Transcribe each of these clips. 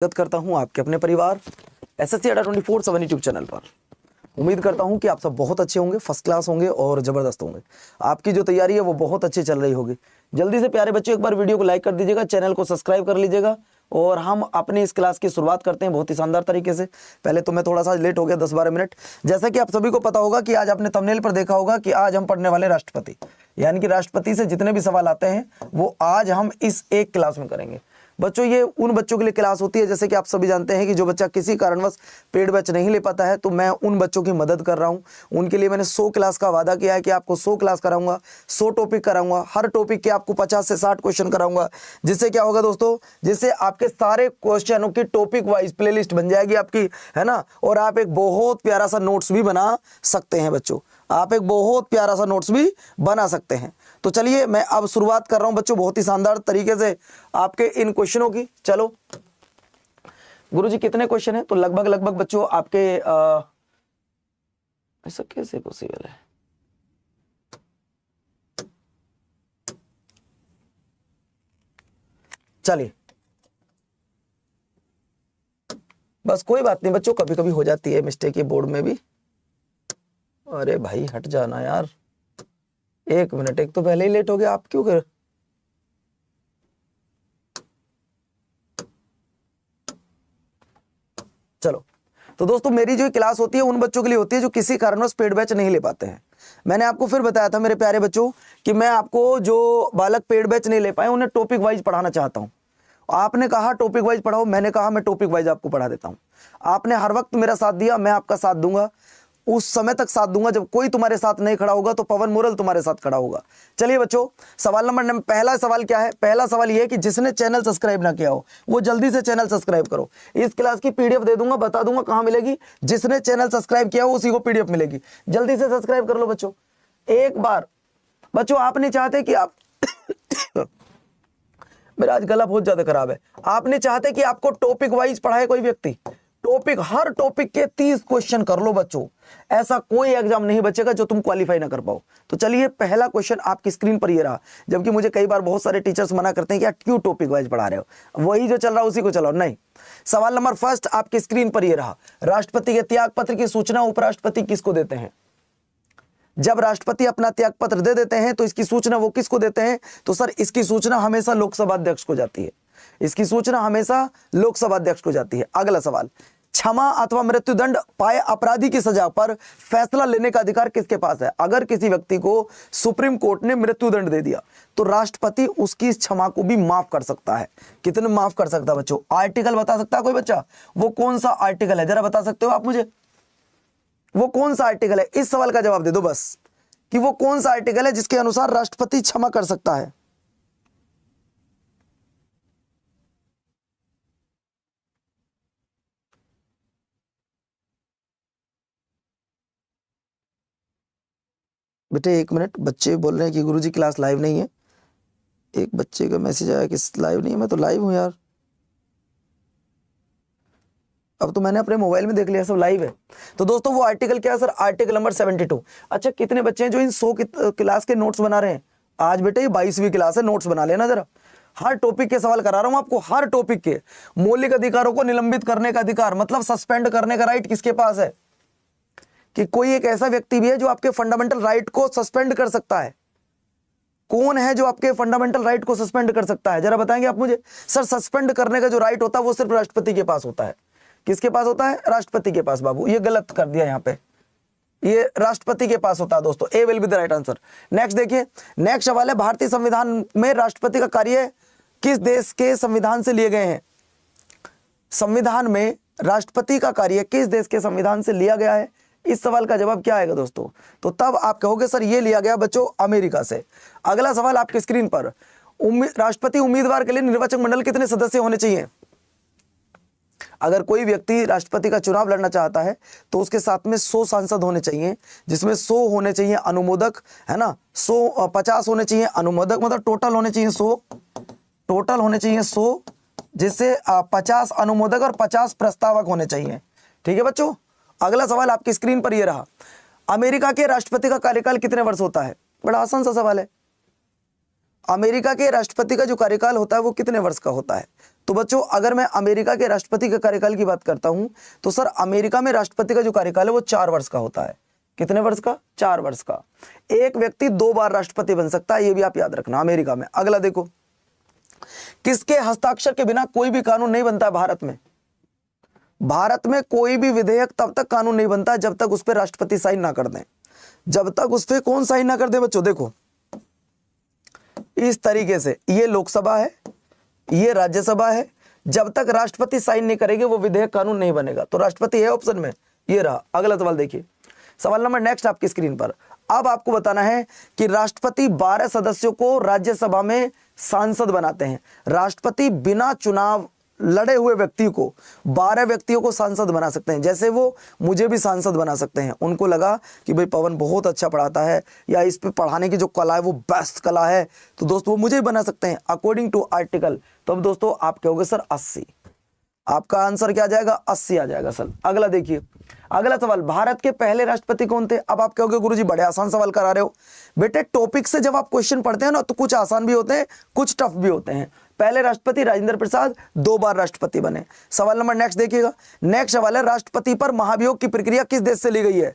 स्वागत करता हूं आपके अपने परिवार एसएससी अड्डा 24/7 यूट्यूब चैनल पर। उम्मीद करता हूं कि आप सब बहुत अच्छे होंगे, फर्स्ट क्लास होंगे और ज़बरदस्त होंगे। आपकी जो तैयारी है वो बहुत अच्छी चल रही होगी। जल्दी से प्यारे बच्चों एक बार वीडियो को लाइक कर दीजिएगा, चैनल को सब्सक्राइब कर लीजिएगा और हम अपनी इस क्लास की शुरुआत करते हैं बहुत ही शानदार तरीके से। पहले तो मैं थोड़ा सा लेट हो गया 10-12 मिनट। जैसा कि आप सभी को पता होगा कि आज आपने थंबनेल पर देखा होगा कि आज हम पढ़ने वाले राष्ट्रपति, यानी कि राष्ट्रपति से जितने भी सवाल आते हैं वो आज हम इस एक क्लास में करेंगे। बच्चों ये उन बच्चों के लिए क्लास होती है, जैसे कि आप सभी जानते हैं कि जो बच्चा किसी कारणवश पेड बैच नहीं ले पाता है, तो मैं उन बच्चों की मदद कर रहा हूं। उनके लिए मैंने 100 क्लास का वादा किया है कि आपको 100 क्लास कराऊंगा, 100 टॉपिक कराऊंगा, हर टॉपिक के आपको 50 से 60 क्वेश्चन कराऊंगा। जिससे क्या होगा दोस्तों, जिससे आपके सारे क्वेश्चनों की टॉपिक वाइज प्लेलिस्ट बन जाएगी आपकी, है ना। और आप एक बहुत प्यारा सा नोट्स भी बना सकते हैं बच्चों, आप एक बहुत प्यारा सा नोट्स भी बना सकते हैं। तो चलिए मैं अब शुरुआत कर रहा हूं बच्चों बहुत ही शानदार तरीके से आपके इन क्वेश्चनों की। चलो गुरुजी कितने क्वेश्चन हैं? तो लगभग बच्चों आपके ऐसा कैसे पॉसिबल है? चलिए बस कोई बात नहीं बच्चों, कभी कभी हो जाती है मिस्टेक ये बोर्ड में भी। अरे भाई हट जाना यार, एक मिनट, एक तो पहले ही लेट हो गया, आप क्यों कर? चलो तो दोस्तों मेरी जो क्लास होती है उन बच्चों के लिए होती है जो किसी कारणवश पेड बैच नहीं ले पाते हैं। मैंने आपको फिर बताया था मेरे प्यारे बच्चों कि मैं आपको जो बालक पेड बैच नहीं ले पाए उन्हें टॉपिक वाइज पढ़ाना चाहता हूं। आपने कहा टॉपिक वाइज पढ़ाओ, मैंने कहा मैं टॉपिक वाइज आपको पढ़ा देता हूं। आपने हर वक्त मेरा साथ दिया, मैं आपका साथ दूंगा, उस समय तक साथ दूंगा जब कोई तुम्हारे साथ नहीं खड़ा होगा तो पवन मुरल तुम्हारे साथ खड़ा होगा। चलिए बच्चों सवाल नंबर पहला सवाल क्या है? पहला सवाल यह है कि जिसने चैनल सब्सक्राइब ना किया हो वो जल्दी से चैनल सब्सक्राइब करो। इस क्लास की पीडीएफ दे दूंगा, बता दूंगा कहां मिलेगी। जिसने चैनल सब्सक्राइब किया हो उसी को पीडीएफ मिलेगी। जल्दी से सब्सक्राइब कर लो बच्चों एक बार। बच्चों आप नहीं चाहते कि आप मेरा आज गला बहुत ज्यादा खराब है। आप नहीं चाहते कि आपको टॉपिक वाइज पढ़ाए कोई व्यक्ति? टॉपिक, हर टॉपिक के 30 क्वेश्चन कर लो बच्चों, ऐसा कोई एग्जाम नहीं बचेगा जो तुम क्वालिफाई ना कर पाओ। तो चलिए पहला क्वेश्चन आपकी स्क्रीन पर ये रहा। जबकि मुझे कई बार बहुत सारे टीचर्स मना करते हैं कि यार क्यों टॉपिक वाइज पढ़ा रहे हो, वही जो चल रहा है उसी को चलाओ। नहीं, सवाल नंबर फर्स्ट आपकी स्क्रीन पर ये रहा। राष्ट्रपति के त्याग पत्र की सूचना उपराष्ट्रपति किसको देते हैं? जब राष्ट्रपति अपना त्याग पत्र दे देते हैं तो इसकी सूचना वो किसको देते हैं? तो सर इसकी सूचना हमेशा लोकसभा अध्यक्ष को जाती है। इसकी सूचना हमेशा लोकसभा अध्यक्ष को जाती है। अगला सवाल, क्षमा अथवा मृत्युदंड पाए अपराधी की सजा पर फैसला लेने का अधिकार किसके पास है? अगर किसी व्यक्ति को सुप्रीम कोर्ट ने मृत्युदंड दे दिया तो राष्ट्रपति उसकी क्षमा को भी माफ कर सकता है। कितने माफ कर सकता है बच्चों? आर्टिकल बता सकता है कोई बच्चा? वो कौन सा आर्टिकल है जरा बता सकते हो आप मुझे? वो कौन सा आर्टिकल है? इस सवाल का जवाब दे दो बस कि वो कौन सा आर्टिकल है जिसके अनुसार राष्ट्रपति क्षमा कर सकता है। बेटे एक मिनट, बच्चे बोल रहे हैं कि गुरुजी क्लास लाइव नहीं है। एक बच्चे का मैसेज आया कि लाइव नहीं है। मैं तो लाइव हूं यार, अब तो मैंने अपने मोबाइल में देख लिया सब लाइव है। तो दोस्तों वो आर्टिकल क्या है सर? Article number 72। अच्छा कितने बच्चे हैं जो इन 100 क्लास के नोट्स बना रहे हैं? आज बेटे ये 22वीं क्लास है, नोट्स बना लेना जरा। हर टॉपिक के सवाल करा रहा हूं आपको, हर टॉपिक के। मौलिक अधिकारों को निलंबित करने का अधिकार, मतलब सस्पेंड करने का राइट किसके पास है? कि कोई एक ऐसा व्यक्ति भी है जो आपके फंडामेंटल राइट को सस्पेंड कर सकता है। कौन है जो आपके फंडामेंटल राइट को सस्पेंड कर सकता है? जरा बताएंगे आप मुझे। सर सस्पेंड करने का जो राइट होता है वो सिर्फ राष्ट्रपति के पास होता है। किसके पास होता है? राष्ट्रपति के पास। बाबू ये गलत कर दिया यहाँ पे, ये राष्ट्रपति के पास होता है दोस्तों। A will be the right answer. Next देखिए, नेक्स्ट सवाल है, भारतीय संविधान में राष्ट्रपति का कार्य किस देश के संविधान से लिए गए हैं? संविधान में राष्ट्रपति का कार्य किस देश के संविधान से लिया गया है? इस सवाल का जवाब क्या आएगा दोस्तों? तो तब आप कहोगे सर ये लिया गया बच्चों अमेरिका से। अगला सवाल आपकी स्क्रीन पर, राष्ट्रपति उम्मीदवार के लिए निर्वाचक मंडल कितने सदस्य होने चाहिए? अगर कोई व्यक्ति राष्ट्रपति का चुनाव लड़ना चाहता है तो उसके साथ में 100 सांसद होने चाहिए, जिसमें 100 होने चाहिए अनुमोदक, है ना। 50 होने चाहिए अनुमोदक, मतलब टोटल होने चाहिए 100, टोटल होने चाहिए 100, जिससे 50 अनुमोदक और 50 प्रस्तावक होने चाहिए। ठीक है बच्चों। अगला सवाल आपकी स्क्रीन पर यह रहा, अमेरिका के राष्ट्रपति का कार्यकाल कितने वर्ष होता है? बड़ा आसान सा सवाल है। अमेरिका के राष्ट्रपति का जो कार्यकाल होता है वो कितने वर्ष का होता है? तो बच्चों अगर मैं अमेरिका के राष्ट्रपति के कार्यकाल की बात करता हूं तो सर अमेरिका में राष्ट्रपति का जो कार्यकाल है वो 4 वर्ष का होता है। कितने वर्ष का? 4 वर्ष का। एक व्यक्ति 2 बार राष्ट्रपति बन सकता है, ये भी आप याद रखना अमेरिका में। अगला देखो, किसके हस्ताक्षर के बिना कोई भी कानून नहीं बनता है भारत में? भारत में कोई भी विधेयक तब तक कानून नहीं बनता जब तक उस पर राष्ट्रपति साइन ना कर दें। जब तक उस पर कौन साइन ना कर दे बच्चों? देखो इस तरीके से, ये लोकसभा है, ये राज्यसभा है, जब तक राष्ट्रपति साइन नहीं करेंगे वो विधेयक कानून नहीं बनेगा। तो राष्ट्रपति है ऑप्शन में, ये रहा। अगला सवाल देखिए, सवाल नंबर नेक्स्ट आपकी स्क्रीन पर। अब आपको बताना है कि राष्ट्रपति 12 सदस्यों को राज्यसभा में सांसद बनाते हैं। राष्ट्रपति बिना चुनाव लड़े हुए व्यक्ति को 12 व्यक्तियों को सांसद बना सकते हैं। जैसे वो मुझे भी सांसद बना सकते हैं। उनको लगा कि भाई पवन बहुत अच्छा पढ़ाता है या इस पे पढ़ाने की जो कला है वो बेस्ट कला है, तो दोस्तों वो मुझे भी बना सकते हैं अकॉर्डिंग टू आर्टिकल। तो अब दोस्तों आप कहोगे सर 80, आपका आंसर क्या आ जाएगा? 80 आ जाएगा सर। अगला देखिए, अगला सवाल, भारत के पहले राष्ट्रपति कौन थे? अब आप कहोगे गुरुजी बड़े आसान सवाल करा रहे हो। बेटे टॉपिक से जब आप क्वेश्चन पढ़ते हैं ना तो कुछ आसान भी होते हैं, कुछ टफ भी होते हैं। पहले राष्ट्रपति राजेंद्र प्रसाद 2 बार राष्ट्रपति बने। सवाल नंबर नेक्स्ट देखिएगा। नेक्स्ट सवाल है, राष्ट्रपति पर महाभियोग की प्रक्रिया किस देश से ली गई है?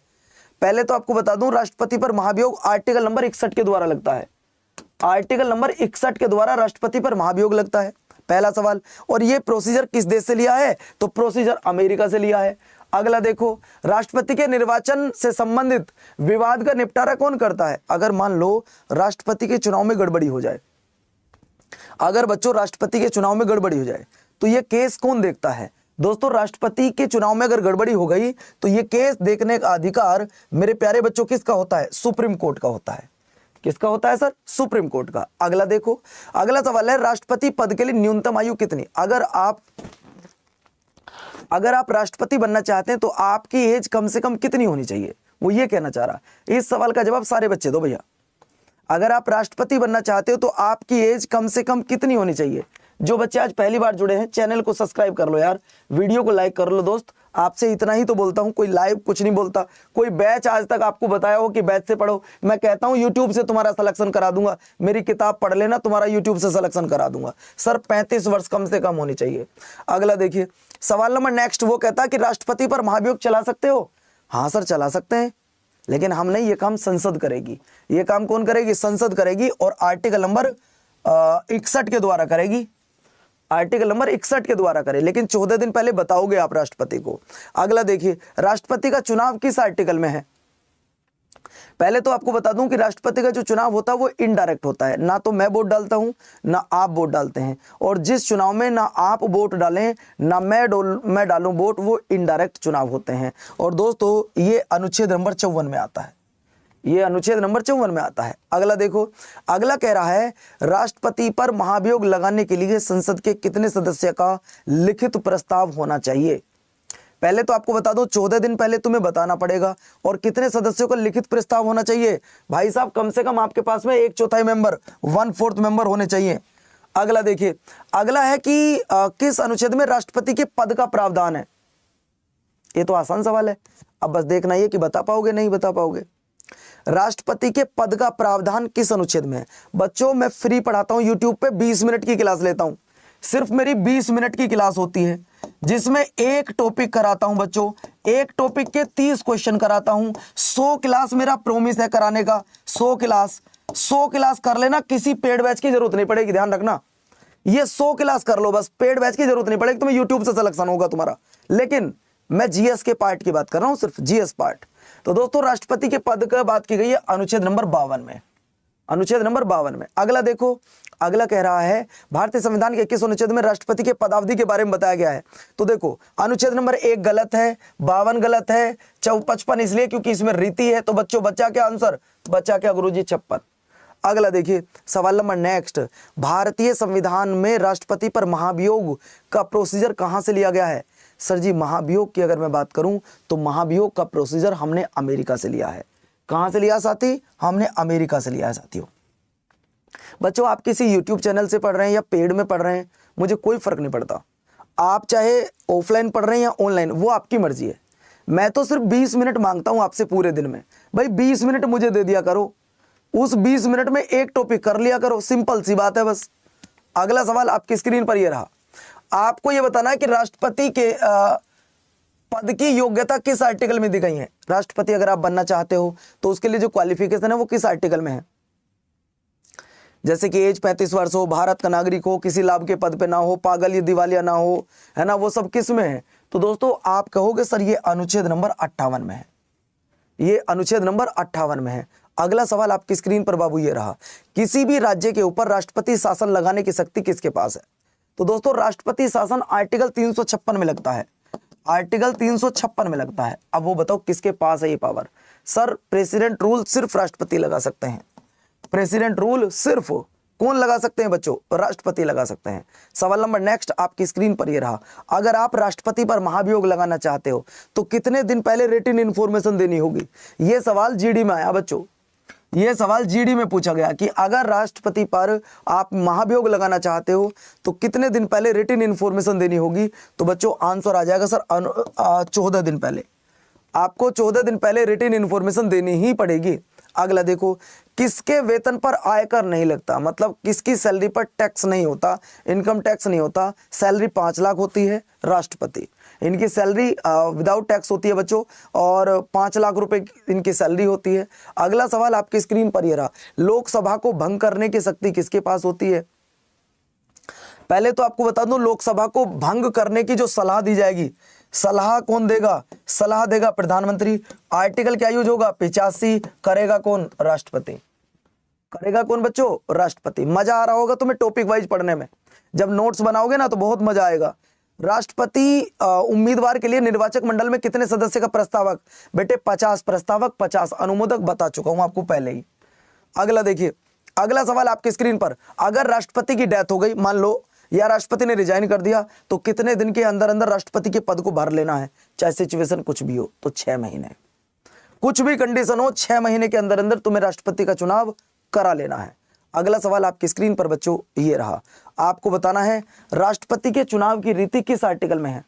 पहले तो आपको बता दूं, राष्ट्रपति पर महाभियोग आर्टिकल नंबर 61 के द्वारा लगता है। आर्टिकल नंबर 61 के द्वारा राष्ट्रपति पर महाभियोग लगता है, पहला सवाल। और ये प्रोसीजर किस देश से लिया है? तो प्रोसीजर अमेरिका से लिया है। अगला देखो, राष्ट्रपति के निर्वाचन से संबंधित विवाद का निपटारा कौन करता है? अगर मान लो राष्ट्रपति के चुनाव में गड़बड़ी हो जाए, अगर बच्चों राष्ट्रपति के चुनाव में गड़बड़ी हो जाए तो ये केस कौन देखता है? दोस्तों राष्ट्रपति के चुनाव में अगर गड़बड़ी हो गई तो ये केस देखने का अधिकार मेरे प्यारे बच्चों किसका होता है? सुप्रीम कोर्ट का होता है। किसका होता है सर? सुप्रीम कोर्ट का। अगला देखो, अगला सवाल है, राष्ट्रपति पद के लिए न्यूनतम आयु कितनी? अगर आप राष्ट्रपति बनना चाहते हैं तो आपकी एज कम से कम कितनी होनी चाहिए? वो ये कहना चाह रहा है। इस सवाल का जवाब सारे बच्चे दो भैया। अगर आप राष्ट्रपति बनना चाहते हो तो आपकी एज कम से कम कितनी होनी चाहिए? जो बच्चे आज पहली बार जुड़े हैं चैनल को सब्सक्राइब कर लो यार, वीडियो को लाइक कर लो दोस्त। आपसे इतना ही तो बोलता हूं, कोई लाइव कुछ नहीं बोलता। कोई बैच आज तक आपको बताया हो कि बैच से पढ़ो? मैं कहता हूं यूट्यूब से तुम्हारा सिलेक्शन करा दूंगा, मेरी किताब पढ़ लेना, तुम्हारा यूट्यूब से सिलेक्शन करा दूंगा। सर 35 वर्ष कम से कम होनी चाहिए। अगला देखिए, सवाल नंबर नेक्स्ट, वो कहता है कि राष्ट्रपति पर महाभियोग चला सकते हो? हाँ सर चला सकते हैं, लेकिन हम नहीं, ये काम संसद करेगी। ये काम कौन करेगी? संसद करेगी, और आर्टिकल नंबर 61 के द्वारा करेगी। आर्टिकल नंबर 61 के द्वारा करे, लेकिन 14 दिन पहले बताओगे आप राष्ट्रपति को। अगला देखिए, राष्ट्रपति का चुनाव किस आर्टिकल में है? पहले तो आपको बता दूं कि राष्ट्रपति का जो चुनाव होता है वो इनडायरेक्ट होता है। ना तो मैं वोट डालता हूं ना आप वोट डालते हैं, और जिस चुनाव में ना आप वोट डालें ना मैं डालूं वोट, वो इनडायरेक्ट चुनाव होते हैं। और दोस्तों ये अनुच्छेद नंबर 54 में आता है, ये अनुच्छेद नंबर 54 में आता है। अगला देखो, अगला कह रहा है, राष्ट्रपति पर महाभियोग लगाने के लिए संसद के कितने सदस्य का लिखित प्रस्ताव होना चाहिए? पहले तो आपको बता दो 14 दिन पहले तुम्हें बताना पड़ेगा, और कितने सदस्यों का लिखित प्रस्ताव होना चाहिए? भाई साहब कम से कम आपके पास में 1/4 मेंबर, 1/4 मेंबर होने चाहिए। अगला देखिए, अगला है कि किस अनुच्छेद में राष्ट्रपति के पद का प्रावधान है? ये तो आसान सवाल है, अब बस देखना ये कि बता पाओगे नहीं बता पाओगे। राष्ट्रपति के पद का प्रावधान किस अनुच्छेद में है? बच्चों मैं फ्री पढ़ाता हूं यूट्यूब पे, 20 मिनट की क्लास लेता हूं, सिर्फ मेरी 20 मिनट की क्लास होती है, जिसमें एक टॉपिक कराता हूं बच्चों, एक टॉपिक के 30 क्वेश्चन कराता हूं। 100 क्लास मेरा प्रॉमिस है कराने का, 100 क्लास कर लेना, किसी पेड बैच की जरूरत नहीं पड़ेगी, ध्यान रखना। ये 100 क्लास कर लो बस, पेड बैच की जरूरत नहीं पड़ेगी, तुम्हें यूट्यूब से सिलेक्शन होगा तुम्हारा। लेकिन मैं जीएस के पार्ट की बात कर रहा हूं, सिर्फ जीएस पार्ट। तो दोस्तों राष्ट्रपति के पद का बात की गई है अनुच्छेद नंबर 52 में, अनुच्छेद नंबर 52 में। अगला देखो, अगला कह रहा है, भारतीय संविधान के किस अनुच्छेद में राष्ट्रपति के पदावधि के बारे में बताया गया है? तो देखो अनुच्छेद नंबर 1 गलत है, 52 गलत है, 55 इसलिए क्योंकि इसमें रीति है। तो बच्चों बच्चा क्या आंसर? बच्चा क्या गुरुजी? 56। अगला देखिए, सवाल नंबर नेक्स्ट, भारतीय संविधान में राष्ट्रपति पर महाभियोग का प्रोसीजर कहां से लिया गया है? सर जी महाभियोग की अगर मैं बात करूं तो महाभियोग का प्रोसीजर हमने अमेरिका से लिया है। कहां से लिया साथी? हमने अमेरिका से लिया है साथियों। बच्चों आप किसी यूट्यूब चैनल से पढ़ रहे हैं या पेड में पढ़ रहे हैं, मुझे कोई फर्क नहीं पड़ता। आप चाहे ऑफलाइन पढ़ रहे हैं या ऑनलाइन, वो आपकी मर्जी है। मैं तो सिर्फ 20 मिनट मांगता हूं आपसे पूरे दिन में। भाई 20 मिनट मुझे दे दिया करो, उस 20 मिनट में एक टॉपिक कर लिया करो, सिंपल सी बात है बस। अगला सवाल आपकी स्क्रीन पर ये रहा। आपको ये बताना है कि राष्ट्रपति के पद की योग्यता किस आर्टिकल में दी गई है। राष्ट्रपति अगर आप बनना चाहते हो तो उसके लिए जो क्वालिफिकेशन है वो किस आर्टिकल में है। जैसे कि एज 35 वर्ष हो, भारत का नागरिक हो, किसी लाभ के पद पे ना हो, पागल या दिवालिया ना हो, है ना, वो सब किस में है। तो दोस्तों आप कहोगे सर ये अनुच्छेद नंबर 58 में है, ये अनुच्छेद नंबर 58 में है। अगला सवाल आपकी स्क्रीन पर बाबू ये रहा, किसी भी राज्य के ऊपर राष्ट्रपति शासन लगाने की शक्ति किसके पास है। तो दोस्तों राष्ट्रपति शासन आर्टिकल 356 में लगता है, आर्टिकल 356 में लगता है। अब वो बताओ किसके पास है ये पावर। सर प्रेसिडेंट रूल सिर्फ राष्ट्रपति लगा सकते हैं, प्रेसिडेंट रूल सिर्फ कौन लगा सकते हैं बच्चों, राष्ट्रपति लगा सकते हैं। सवाल नंबर नेक्स्ट आपकी स्क्रीन पर ये रहा, अगर आप राष्ट्रपति पर महाभियोग लगाना चाहते हो तो कितने दिन पहले रिटन इन्फॉर्मेशन देनी होगी। ये सवाल जीडी में आया बच्चों, ये सवाल जीडी में पूछा गया कि अगर राष्ट्रपति पर आप महाभियोग लगाना चाहते हो तो कितने दिन पहले रिटन इन्फॉर्मेशन देनी होगी। तो बच्चों आंसर आ जाएगा सर 14 दिन पहले, आपको 14 दिन पहले रिटन इन्फॉर्मेशन देनी ही पड़ेगी। अगला देखो, किसके वेतन पर आयकर नहीं लगता, मतलब किसकी सैलरी पर टैक्स नहीं होता, इनकम टैक्स नहीं होता। सैलरी 5 लाख होती है राष्ट्रपति, इनकी सैलरी विदाउट टैक्स होती है बच्चों, और 5 लाख रुपए इनकी सैलरी होती है। अगला सवाल आपकी स्क्रीन पर ये रहा, लोकसभा को भंग करने की शक्ति किसके पास होती है। पहले तो आपको बता दूं, लोकसभा को भंग करने की जो सलाह दी जाएगी, सलाह कौन देगा, सलाह देगा प्रधानमंत्री। आर्टिकल क्या यूज होगा, 85। करेगा कौन, राष्ट्रपति। करेगा कौन बच्चों, राष्ट्रपति। मजा आ रहा होगा तुम्हें टॉपिक वाइज पढ़ने में, जब नोट्स बनाओगे ना तो बहुत मजा आएगा। राष्ट्रपति उम्मीदवार के लिए निर्वाचक मंडल में कितने सदस्य का प्रस्तावक, बेटे 50 प्रस्तावक, 50 अनुमोदक, बता चुका हूं आपको पहले ही। अगला देखिए, अगला सवाल आपकी स्क्रीन पर, अगर राष्ट्रपति की डेथ हो गई मान लो, या राष्ट्रपति ने रिजाइन कर दिया, तो कितने दिन के अंदर अंदर राष्ट्रपति के पद को भर लेना है, चाहे सिचुएशन कुछ भी हो। तो 6 महीने, कुछ भी कंडीशन हो, 6 महीने के अंदर अंदर तुम्हें राष्ट्रपति का चुनाव करा लेना है। अगला सवाल आपकी स्क्रीन पर बच्चों ये रहा, आपको बताना है राष्ट्रपति के चुनाव की रीति किस आर्टिकल में है।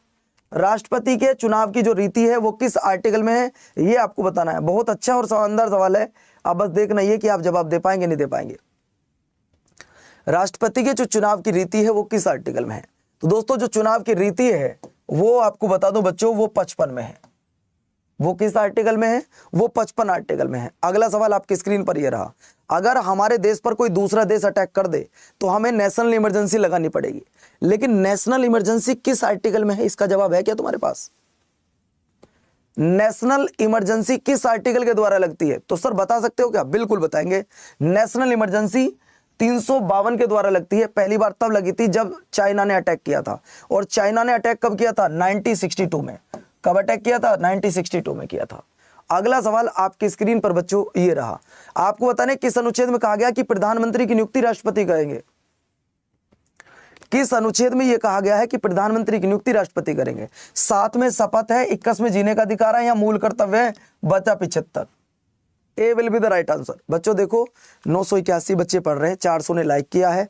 राष्ट्रपति के चुनाव की जो रीति है वो किस आर्टिकल में है, ये आपको बताना है। बहुत अच्छा और शानदार सवाल है, अब बस देखना ये कि आप जवाब दे पाएंगे नहीं दे पाएंगे। राष्ट्रपति के जो चुनाव की रीति है वो किस आर्टिकल में है। तो दोस्तों जो चुनाव की रीति है वो आपको बता दो बच्चों, वो 55 में है। वो किस आर्टिकल में है, वो 55 आर्टिकल में है। अगला सवाल आपकी स्क्रीन पर ये रहा, अगर हमारे देश पर कोई दूसरा देश अटैक कर दे तो हमें नेशनल इमरजेंसी लगानी पड़ेगी, लेकिन नेशनल इमरजेंसी किस आर्टिकल में है, इसका जवाब है क्या तुम्हारे पास। नेशनल इमरजेंसी किस आर्टिकल के द्वारा लगती है, तो सर बता सकते हो क्या, बिल्कुल बताएंगे। नेशनल इमरजेंसी 352 के द्वारा लगती है। पहली बार तब लगी थी जब चाइना ने अटैक किया था, और चाइना ने अटैक कब किया था, 1962 में। कब अटैक किया था, 1962 में किया था। अगला सवाल आपकी स्क्रीन पर बच्चों ये रहा, आपको बताने किस अनुच्छेद में कहा गया कि प्रधानमंत्री की नियुक्ति राष्ट्रपति करेंगे। किस अनुच्छेद में यह कहा गया है कि प्रधानमंत्री की नियुक्ति राष्ट्रपति करेंगे। 7 में शपथ है, 21 में जीने का अधिकार है, या मूल कर्तव्य है, बचा 75। A will be the right answer. बच्चों देखो 981 बच्चे पढ़ रहे हैं, 400 ने लाइक किया है,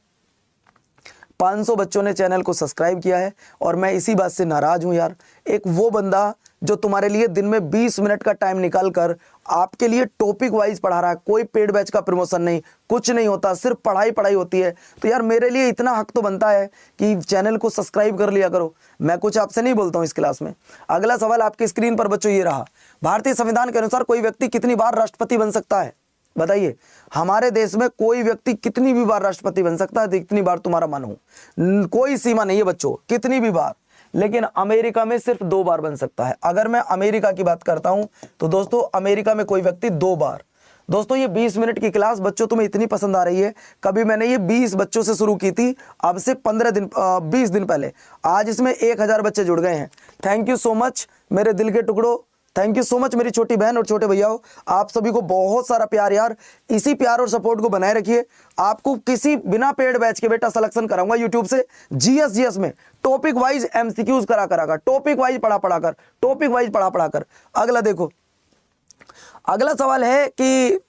500 बच्चों ने चैनल को सब्सक्राइब किया है, और मैं इसी बात से नाराज हूं यार। एक वो बंदा जो तुम्हारे लिए दिन में 20 मिनट का टाइम निकाल कर आपके लिए टॉपिक वाइज पढ़ा रहा है, कोई पेड बैच का प्रमोशन नहीं, कुछ नहीं होता, सिर्फ पढ़ाई पढ़ाई होती है। तो यार मेरे लिए इतना हक तो बनता है कि चैनल को सब्सक्राइब कर लिया करो। मैं कुछ आपसे नहीं बोलता हूं इस क्लास में। अगला सवाल आपकी स्क्रीन पर बच्चों ये रहा, भारतीय संविधान के अनुसार कोई व्यक्ति कितनी बार राष्ट्रपति बन सकता है, बताइए। हमारे देश में कोई व्यक्ति कितनी भी बार राष्ट्रपति बन सकता है, कितनी बार तुम्हारा मन हो, कोई सीमा नहीं है बच्चों, कितनी भी बार। लेकिन अमेरिका में सिर्फ 2 बार बन सकता है। अगर मैं अमेरिका की बात करता हूं तो दोस्तों अमेरिका में कोई व्यक्ति 2 बार। दोस्तों ये 20 मिनट की क्लास बच्चों तुम्हें इतनी पसंद आ रही है, कभी मैंने ये 20 बच्चों से शुरू की थी, अब से 20 दिन पहले, आज इसमें 1000 बच्चे जुड़ गए हैं। थैंक यू सो मच मेरे दिल के टुकड़ों, थैंक यू सो मच मेरी छोटी बहन और छोटे भैयाओं, आप सभी को बहुत सारा प्यार यार। इसी प्यार और सपोर्ट को बनाए रखिए। आपको किसी बिना पेड बैच के बेटा सिलेक्शन कराऊंगा यूट्यूब से, जीएस में टॉपिक वाइज एमसीक्यूज कराकर, टॉपिक वाइज पढ़ा कर, टॉपिक वाइज पढ़ा कर। अगला देखो, अगला सवाल है कि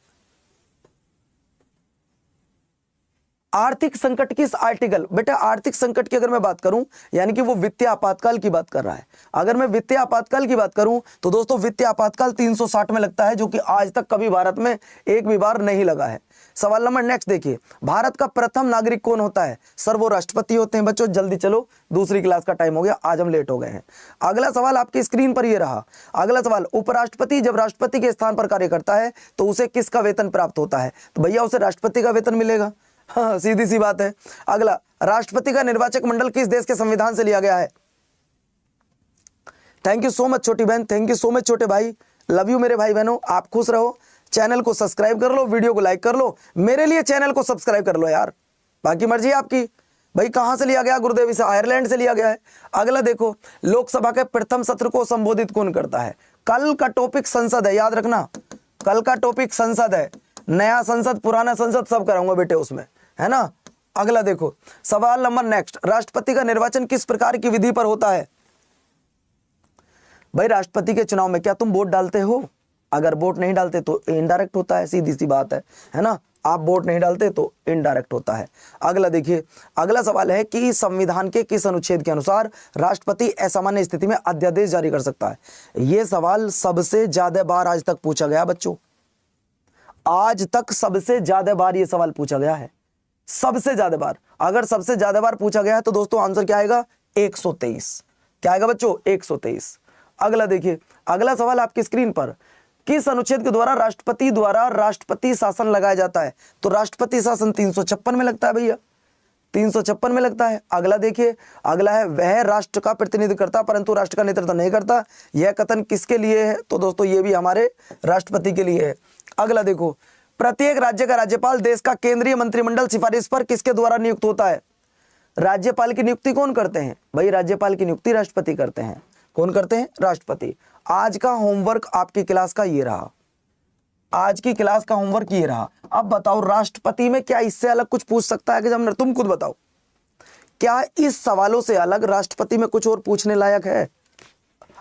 आर्थिक संकट किस आर्टिकल, बेटा आर्थिक संकट की अगर मैं बात करूं यानी कि वो वित्तीय आपातकाल की बात कर रहा है। अगर मैं वित्तीय आपातकाल की बात करूं तो दोस्तों वित्तीय आपातकाल 360 में लगता है, जो कि आज तक कभी भारत में एक भी बार नहीं लगा है। सवाल नंबर नेक्स्ट देखिए, भारत का प्रथम नागरिक कौन होता है? सर वो राष्ट्रपति होते हैं। बच्चों जल्दी चलो, दूसरी क्लास का टाइम हो गया, आज हम लेट हो गए हैं। अगला सवाल आपकी स्क्रीन पर ये रहा। अगला सवाल, उपराष्ट्रपति जब राष्ट्रपति के स्थान पर कार्य करता है तो उसे किसका वेतन प्राप्त होता है? तो भैया उसे राष्ट्रपति का वेतन मिलेगा। हाँ सीधी सी बात है। अगला, राष्ट्रपति का निर्वाचक मंडल किस देश के संविधान से लिया गया है? थैंक यू सो मच छोटी बहन, थैंक यू सो मच छोटे भाई, लव यू मेरे भाई बहनों, आप खुश रहो। चैनल को सब्सक्राइब कर लो, वीडियो को लाइक कर लो, मेरे लिए चैनल को सब्सक्राइब कर लो यार, बाकी मर्जी है आपकी। भाई कहां से लिया गया? गुरुदेव से आयरलैंड से लिया गया है। अगला देखो, लोकसभा के प्रथम सत्र को संबोधित कौन करता है? कल का टॉपिक संसद है, याद रखना, कल का टॉपिक संसद है। नया संसद पुराना संसद सब कराऊंगा बेटे उसमें, है ना। अगला देखो, सवाल नंबर नेक्स्ट, राष्ट्रपति का निर्वाचन किस प्रकार की विधि पर होता है? भाई राष्ट्रपति के चुनाव में क्या तुम वोट डालते हो? अगर वोट नहीं डालते तो इनडायरेक्ट होता है, सीधी सी बात है ना। आप वोट नहीं डालते तो इनडायरेक्ट होता है। अगला देखिए, अगला सवाल है कि संविधान के किस अनुच्छेद के अनुसार राष्ट्रपति असामान्य स्थिति में अध्यादेश जारी कर सकता है? यह सवाल सबसे ज्यादा बार आज तक पूछा गया बच्चों, आज तक सबसे ज्यादा बार यह सवाल पूछा गया है, सबसे ज्यादा बार। अगर सबसे ज्यादा बार पूछा गया है तो दोस्तों आंसर क्या आएगा? 123। क्या आएगा बच्चों? 123। अगला देखिए, अगला सवाल आपकी स्क्रीन पर, किस अनुच्छेद के द्वारा राष्ट्रपति शासन लगाया जाता है? तो राष्ट्रपति शासन 356 में लगता है भैया, 356 में लगता है। अगला देखिए, अगला है, वह राष्ट्र का प्रतिनिधित्व करता परंतु राष्ट्र का नेतृत्व नहीं करता। यह कथन किसके लिए है? तो दोस्तों ये भी हमारे राष्ट्रपति के लिए है। अगला देखो, प्रत्येक राज्य का राज्यपाल देश का केंद्रीय मंत्रिमंडल सिफारिश पर किसके द्वारा नियुक्त होता है? राज्यपाल की नियुक्ति कौन करते हैं? भाई राज्यपाल की नियुक्ति राष्ट्रपति करते हैं। कौन करते हैं? राष्ट्रपति। आज का होमवर्क आपकी क्लास का ये रहा, आज की क्लास का होमवर्क ये रहा। अब बताओ राष्ट्रपति में क्या इससे अलग कुछ पूछ सकता है एग्जामिनर? तुम खुद बताओ, क्या इस सवालों से अलग राष्ट्रपति में कुछ और पूछने लायक है?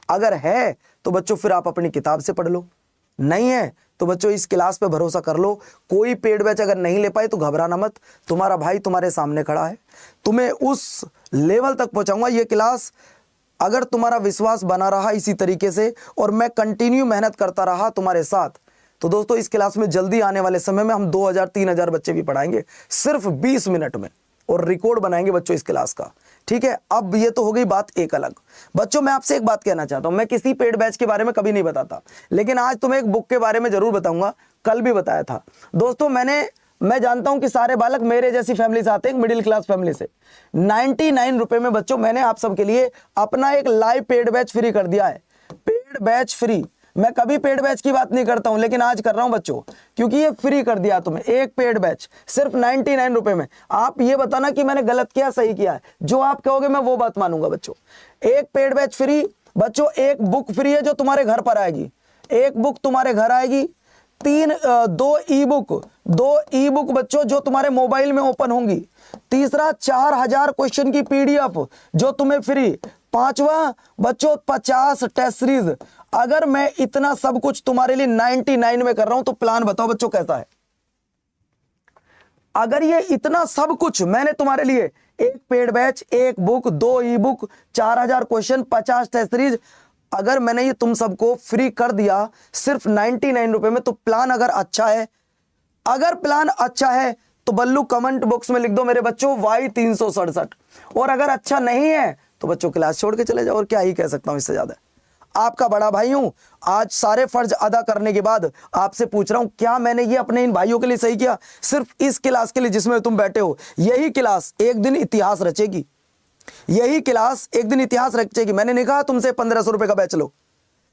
अगर है तो बच्चों फिर आप अपनी किताब से पढ़ लो, नहीं है तो बच्चों इस क्लास पे भरोसा कर लो। कोई पेड बैच अगर नहीं ले पाए तो घबराना मत, तुम्हारा भाई तुम्हारे सामने खड़ा है, तुम्हें उस लेवल तक पहुंचाऊंगा। ये क्लास अगर तुम्हारा विश्वास बना रहा इसी तरीके से और मैं कंटिन्यू मेहनत करता रहा तुम्हारे साथ, तो दोस्तों इस क्लास में जल्दी आने वाले समय में हम 2000-3000 बच्चे भी पढ़ाएंगे सिर्फ 20 मिनट में, और रिकॉर्ड बनाएंगे बच्चों इस क्लास का, ठीक है। अब ये तो हो गई बात एक अलग। बच्चों मैं आपसे एक बात कहना चाहता हूं, मैं किसी पेड बैच के बारे में कभी नहीं बताता, लेकिन आज तुम्हें एक बुक के बारे में जरूर बताऊंगा, कल भी बताया था। दोस्तों मैं जानता हूं कि सारे बालक मेरे जैसी फैमिली से आते हैं, मिडिल क्लास फैमिली से। 99 रुपए में बच्चों मैंने आप सबके लिए अपना एक लाइव पेड बैच फ्री कर दिया है। पेड बैच फ्री, मैं कभी पेड बैच की बात नहीं करता हूं लेकिन आज कर रहा हूं बच्चों, क्योंकि ये फ्री कर दिया तुम्हें। एक पेड बैच सिर्फ 99 रुपए में। आप ये बताना कि मैंने गलत किया सही किया है, जो आप कहोगे मैं वो बात मानूंगा बच्चों। एक पेड बैच फ्री बच्चों, एक बुक फ्री है जो तुम्हारे घर पर आएगी, एक बुक तुम्हारे घर आएगी, दो ई बुक बच्चों जो तुम्हारे मोबाइल में ओपन होंगी। तीसरा 4000 क्वेश्चन की पीडीएफ जो तुम्हें फ्री। पांचवा बच्चों 50 टेस्ट सीरीज। अगर मैं इतना सब कुछ तुम्हारे लिए 99 में कर रहा हूं तो प्लान बताओ बच्चों कैसा है? अगर ये इतना सब कुछ मैंने तुम्हारे लिए, एक पेड बैच, एक book, 2 e book, 4000 question, 50 test series, अगर मैंने ये तुम सबको फ्री कर दिया सिर्फ 99 रुपए में, तो प्लान अगर अच्छा है, अगर प्लान अच्छा है तो बल्लू कमेंट बॉक्स में लिख दो मेरे बच्चों Y 367, और अगर अच्छा नहीं है तो बच्चों क्लास छोड़ के चले जाओ। और क्या ही कह सकता हूं इससे ज्यादा। आपका बड़ा भाई हूं, आज सारे फर्ज अदा करने के बाद आपसे पूछ रहा हूं क्या मैंने ये अपने इन भाइयों के लिए सही किया? सिर्फ इस क्लास के लिए जिसमें तुम बैठे हो, यही क्लास एक दिन इतिहास रचेगी, यही क्लास एक दिन इतिहास रचेगी। मैंने नहीं कहा तुमसे 1500 रुपए का बैच लो,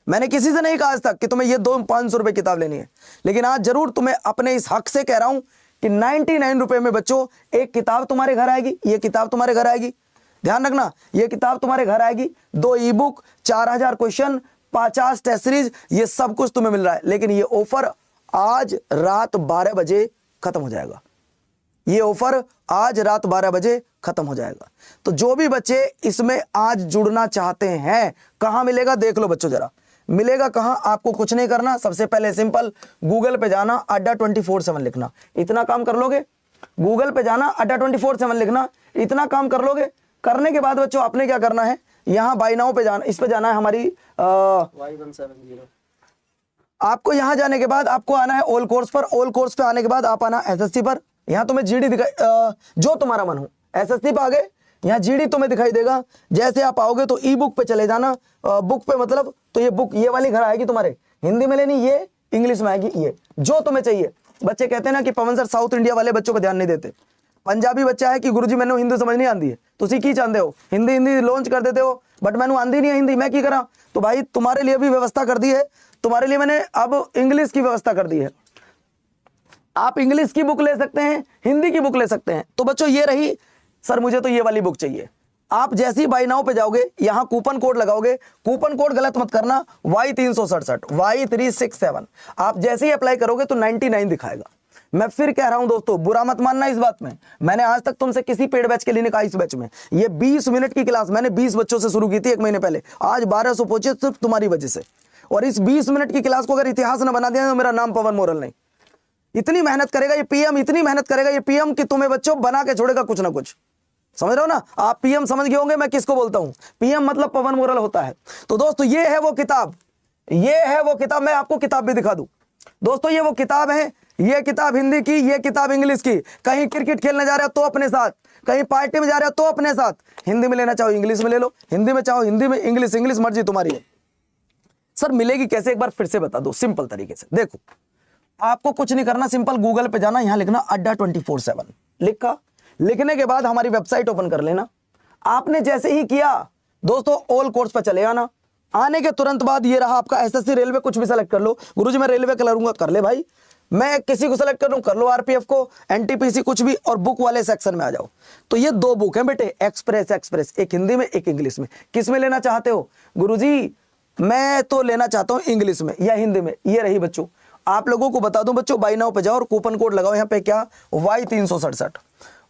मैंने किसी से नहीं कहा आज तक कि तुम्हें ये 200-500 रुपए किताब लेनी है, लेकिन आज जरूर तुम्हें अपने इस हक से कह रहा हूं कि 99 रुपए में बच्चों एक किताब तुम्हारे घर आएगी, ये किताब तुम्हारे घर आएगी, ध्यान रखना, ये किताब तुम्हारे घर आएगी, 2 e book, 4000 question, 50 test series, ये सब कुछ तुम्हें मिल रहा है। लेकिन ये ऑफर आज रात 12 बजे खत्म हो जाएगा, ये ऑफर आज रात 12 बजे खत्म हो जाएगा। तो जो भी बच्चे इसमें आज जुड़ना चाहते हैं, कहां मिलेगा देख लो बच्चों जरा, मिलेगा कहां? आपको कुछ नहीं करना, सबसे पहले सिंपल गूगल पे जाना, अड्डा 24/7 लिखना, इतना काम कर लोगे गूगल पे जाना, अड्डा 24/7 लिखना, इतना काम कर लोगे। करने के बाद बच्चों आपने क्या करना है, यहाँ बाय नाउ पे जाना, इस पे जाना है हमारी Y170। आपको यहाँ जाने के बाद आपको आना है ऑल कोर्स पर। ऑल कोर्स पे आने के बाद आप आना एसएससी पर। यहाँ तुम्हें जीडी दिखाई, जो तुम्हारा मन हो। एसएससी पे आ गए, यहाँ जीडी तुम्हें दिखाई देगा। जैसे आप आओगे तो ई बुक पे चले जाना। बुक पे मतलब तो ये बुक ये वाली घर आएगी तुम्हारे, हिंदी में लेनी, ये इंग्लिश में आएगी, ये जो तुम्हें चाहिए। बच्चे कहते हैं ना कि पवन सर साउथ इंडिया वाले बच्चों को ध्यान नहीं देते। पंजाबी बच्चा है कि गुरुजी मैंने हिंदी समझ नहीं आती है, तुसी की चाहते हो, हिंदी हिंदी लॉन्च कर देते हो, बट मैंने आंदी नहीं है हिंदी, मैं की करा। तो भाई तुम्हारे लिए भी व्यवस्था कर दी है, तुम्हारे लिए मैंने अब इंग्लिश की व्यवस्था कर दी है। आप इंग्लिश की बुक ले सकते हैं, हिंदी की बुक ले सकते हैं। तो बच्चों ये रही, सर मुझे तो ये वाली बुक चाहिए। आप जैसे ही बाय नाउ पे जाओगे, यहां कूपन कोड लगाओगे, कूपन कोड गलत मत करना, Y367 Y367। आप जैसे ही अप्लाई करोगे तो 99 दिखाएगा। मैं फिर कह रहा हूं दोस्तों, बुरा मत मानना इस बात में। मैंने आज तक तुमसे किसी पेड बैच के लिए नहीं कहा इस बैच में। ये 20 मिनट की क्लास मैंने 20 बच्चों से शुरू की थी 1 महीने पहले, आज 1200 पहुंचे सिर्फ तुम्हारी वजह से। और इस 20 मिनट की क्लास को अगर इतिहास न बना दिया तो मेरा नाम पवन मोरल नहीं। इतनी मेहनत करेगा ये पीएम, इतनी मेहनत करेगा ये पीएम कि तुम्हें बच्चों बना के छोड़ेगा कुछ ना कुछ। समझ रहे हो ना? आप पीएम समझ गए होंगे मैं किसको बोलता हूं। पीएम मतलब पवन मोरल होता है। तो दोस्तों ये है वो किताब, ये है वो किताब। मैं आपको किताब भी दिखा दूं दोस्तों, ये वो किताब है। ये किताब हिंदी की, ये किताब इंग्लिश की। कहीं क्रिकेट खेलने जा रहे हो तो अपने साथ, कहीं पार्टी में जा रहे हो तो अपने साथ। हिंदी में लेना चाहो इंग्लिश में ले लो, हिंदी में चाहो हिंदी में, इंग्लिश इंग्लिश, मर्जी तुम्हारी है। सर मिलेगी कैसे, एक बार फिर से बता दो सिंपल तरीके से। देखो आपको कुछ नहीं करना, सिंपल गूगल पे जाना, यहां लिखना अड्डा 24/7 लिखा। लिखने के बाद हमारी वेबसाइट ओपन कर लेना। आपने जैसे ही किया दोस्तों ऑल कोर्स पर चले आना। आने के तुरंत बाद ये रहा आपका एसएससी रेलवे, कुछ भी सेलेक्ट कर लो। गुरुजी मैं रेलवे करूंगा, कर ले भाई। मैं किसी को सेलेक्ट करूं, कर लो, आरपीएफ को, एनटीपीसी, कुछ भी। और बुक वाले सेक्शन में आ जाओ। तो ये 2 बुक हैं बेटे, एक्सप्रेस, एक हिंदी में एक इंग्लिश में। किस में लेना चाहते हो? गुरुजी मैं तो लेना चाहता हूं इंग्लिश में या हिंदी में। ये रही बच्चों, आप लोगों को बता दूं बच्चों, बाय नाउ पे जाओ और कूपन कोड लगाओ यहाँ पे, क्या Y367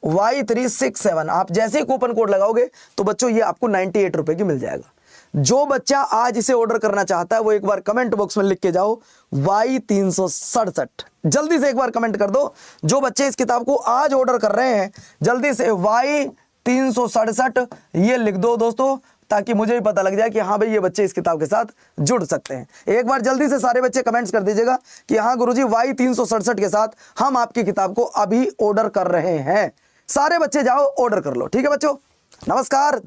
Y367। आप जैसे ही कूपन कोड लगाओगे तो बच्चों ये आपको 98 रुपए की मिल जाएगा। जो बच्चा आज इसे ऑर्डर करना चाहता है वो एक बार कमेंट बॉक्स में लिख के जाओ Y367। जल्दी से एक बार कमेंट कर दो। जो बच्चे इस किताब को आज ऑर्डर कर रहे हैं जल्दी से Y367 ये लिख दो दोस्तों, ताकि मुझे भी पता लग जाए कि हाँ भाई ये बच्चे इस किताब के साथ जुड़ सकते हैं। एक बार जल्दी से सारे बच्चे कमेंट्स कर दीजिएगा कि हाँ गुरुजी Y367 के साथ हम आपकी किताब को अभी ऑर्डर कर रहे हैं। सारे बच्चे जाओ ऑर्डर कर लो, ठीक है बच्चों। नमस्कार।